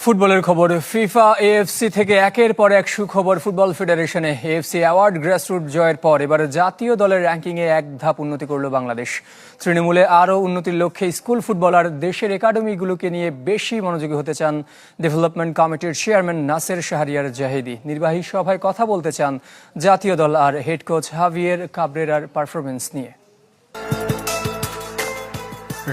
ফুটবলের খবর। FIFA AFC থেকে একের পর এক সুখবর ফুটবল ফেডারেশনে। এএফসি অ্যাওয়ার্ড গ্রাসরুট জয়ের পর এবার জাতীয় দলের র্যাঙ্কিংয়ে এক ধাপ উন্নতি করল বাংলাদেশ। তৃণমূলে আরও উন্নতির লক্ষ্যে স্কুল ফুটবলার দেশের একাডেমিগুলোকে নিয়ে বেশি মনোযোগী হতে চান ডেভেলপমেন্ট কমিটির চেয়ারম্যান নাসের শাহরিয়ার জাহিদি। নির্বাহী সভায় কথা বলতে চান জাতীয় দল আর হেড কোচ হাভিয়ের কাবরেরার পারফরমেন্স নিয়ে।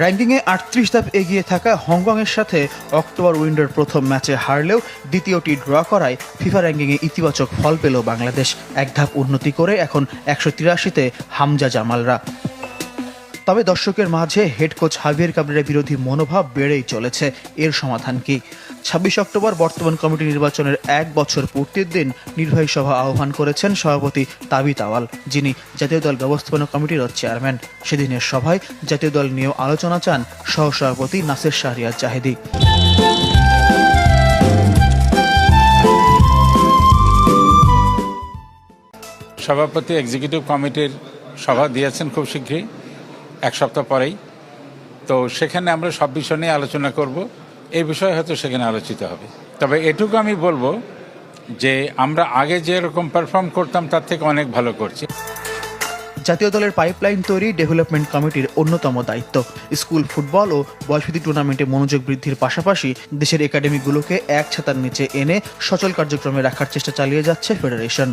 র্যাঙ্কিংয়ে ৩৮ ধাপ এগিয়ে থাকা হংকংয়ের সাথে অক্টোবর উইন্ডোর প্রথম ম্যাচে হারলেও দ্বিতীয়টি ড্র করায় ফিফা র্যাঙ্কিংয়ে ইতিবাচক ফল পেল বাংলাদেশ। এক ধাপ উন্নতি করে এখন ১৮৩তে হামজা জামালরা। তবে দর্শকের মাঝে হেড কোচ হাভিয়ের কাবরেরার বিরোধী মনোভাব বেড়েই চলেছে। এর সমাধান কি? ২৬ অক্টোবর বর্তমান কমিটি নির্বাচনের ১ বছর পূর্তির দিন নির্বাহী সভা আহ্বান করেছেন সভাপতি তাবিত আওয়াল, যিনি জাতীয় দল ব্যবস্থাপনা কমিটির চেয়ারম্যান। সেদিনের সভায় জাতীয় দল নিয়েও আলোচনা চান সহসভাপতি নাসের শাহরিয়ার জাহিদি। সভাপতি এক্সিকিউটিভ কমিটির সভা দিয়েছেন খুব শীঘ্রই, এক সপ্তাহ পরেই। তো সেখানে আমরা সব বিষয় নিয়ে আলোচনা করব। এই বিষয়ে হয়তো সেখানে আলোচিত হবে। তবে এটুকু আমি বলবো যে আমরা আগে যেরকম পারফর্ম করতাম তার থেকে অনেক ভালো করছি। জাতীয় দলের পাইপলাইন তৈরি ডেভেলপমেন্ট কমিটির অন্যতম দায়িত্ব। স্কুল ফুটবল ও বয়সভিত্তিক টুর্নামেন্টে মনোযোগ বৃদ্ধির পাশাপাশি দেশের একাডেমিগুলোকে এক ছাতার নিচে এনে সচল কার্যক্রমে রাখার চেষ্টা চালিয়ে যাচ্ছে ফেডারেশন।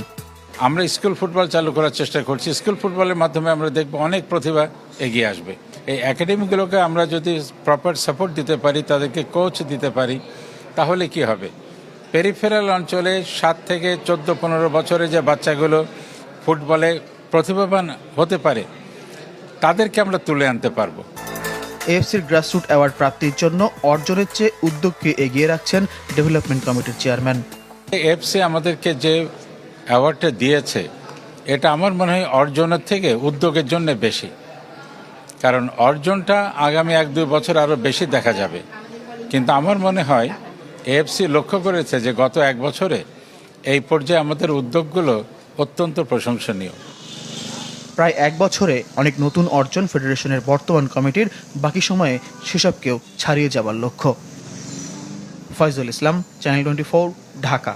আমরা স্কুল ফুটবল চালু করার চেষ্টা করছি। স্কুল ফুটবলের মাধ্যমে আমরা দেখব অনেক প্রতিভা এগিয়ে আসবে। এই একাডেমিগুলোকে আমরা যদি প্রপার সাপোর্ট দিতে পারি, তাদেরকে কোচ দিতে পারি, তাহলে কি হবে, পেরিফেরাল অঞ্চলে ৭ থেকে ১৪-১৫ বছরে যে বাচ্চাগুলো ফুটবলে প্রতিভাবান হতে পারে তাদেরকে আমরা তুলে আনতে পারবো। এএফসির গ্রাসরুট অ্যাওয়ার্ড প্রাপ্তির জন্য অর্জনের চেয়ে উদ্যোগকে এগিয়ে রাখছেন ডেভেলপমেন্ট কমিটির চেয়ারম্যান। এএফসি আমাদেরকে যে অ্যাওয়ার্ডটা দিয়েছে এটা আমার মনে হয় অর্জনের থেকে উদ্যোগের জন্য বেশি, কারণ অর্জনটা আগামী ১-২ বছর আরও বেশি দেখা যাবে। কিন্তু আমার মনে হয় এএফসি লক্ষ্য করেছে যে গত ১ বছরে এই পর্যায়ে আমাদের উদ্যোগগুলো অত্যন্ত প্রশংসনীয়। প্রায় ১ বছরে অনেক নতুন অর্জন ফেডারেশনের বর্তমান কমিটির, বাকি সময়ে সেসবকেও ছাড়িয়ে যাবার লক্ষ্য। ফয়জুল ইসলাম, চ্যানেল 24, ঢাকা।